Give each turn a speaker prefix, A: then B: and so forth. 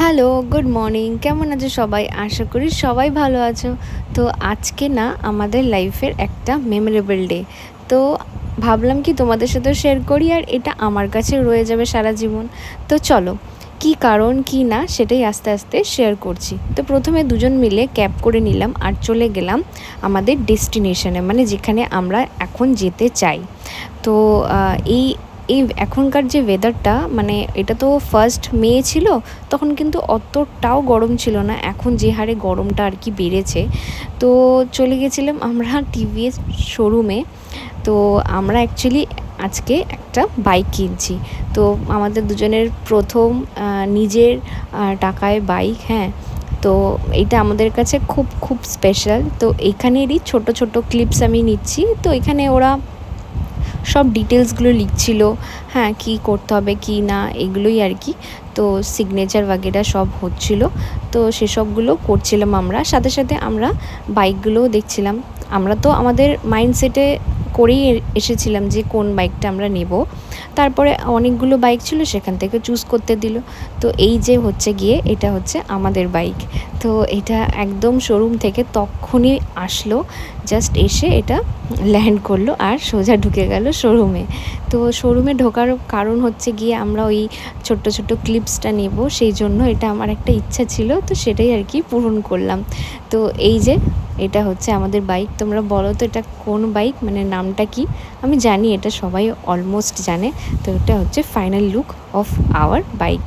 A: Hello, good morning. কেমন আছো সবাই? আশা করি সবাই ভালো আছো। তো আজকে না আমাদের লাইফের একটা মেমোরেবল ডে। তো ভাবলাম কি তোমাদের সাথেও শেয়ার করি, আর এটা আমার কাছে রয়ে যাবে সারা জীবন। তো চলো, কী কারণ কী না সেটাই আস্তে আস্তে শেয়ার করছি। তো প্রথমে দুজন মিলে ক্যাব করে নিলাম আর চলে গেলাম আমাদের ডেস্টিনেশনে, মানে যেখানে আমরা এখন যেতে চাই। তো এই এই এখনকার যে ওয়েদারটা, মানে এটা তো ফার্স্ট মে ছিল, তখন কিন্তু অতটাও গরম ছিল না। এখন যে হারে গরমটা আর কি বেড়েছে। তো চলে গেছিলাম আমরা টিভিএস শোরুমে। তো আমরা অ্যাকচুয়ালি আজকে একটা বাইক কিনছি। তো আমাদের দুজনের প্রথম নিজের টাকায় বাইক। হ্যাঁ, তো এইটা আমাদের কাছে খুব খুব স্পেশাল। তো এইখানেরই ছোট ছোট ক্লিপস আমি নিচ্ছি। তো এখানে ওরা সব ডিটেলসগুলো লিখছিল, হ্যাঁ কী করতে হবে কী না, এগুলোই আর কি। তো সিগনেচার বাগেরা সব হচ্ছিল। তো সেসবগুলো করছিলাম আমরা, সাথে সাথে আমরা বাইকগুলোও দেখছিলাম। আমরা তো আমাদের মাইন্ডসেটে করেই এসেছিলাম যে কোন বাইকটা আমরা নেব। তারপরে অনেকগুলো বাইক ছিল, সেখান থেকে চুজ করতে দিল। তো এই যে হচ্ছে গিয়ে এটা হচ্ছে আমাদের বাইক। তো এটা একদম শোরুম থেকে তখনই আসলো, জাস্ট এসে এটা ল্যান্ড করলো আর সোজা ঢুকে গেল শোরুমে। তো শোরুমে ঢোকার কারণ হচ্ছে গিয়ে আমরা ওই ছোট্ট ছোট্ট ক্লিপসটা নেব, সেই জন্য এটা আমার একটা ইচ্ছা ছিল। তো সেটাই আর কি পূরণ করলাম। তো এই যে এটা হচ্ছে আমাদের বাইক। তোমরা বলো তো এটা কোন বাইক, মানে নামটা কি? আমি জানি এটা সবাই অলমোস্ট জানে। তো এটা হচ্ছে final look of our bike.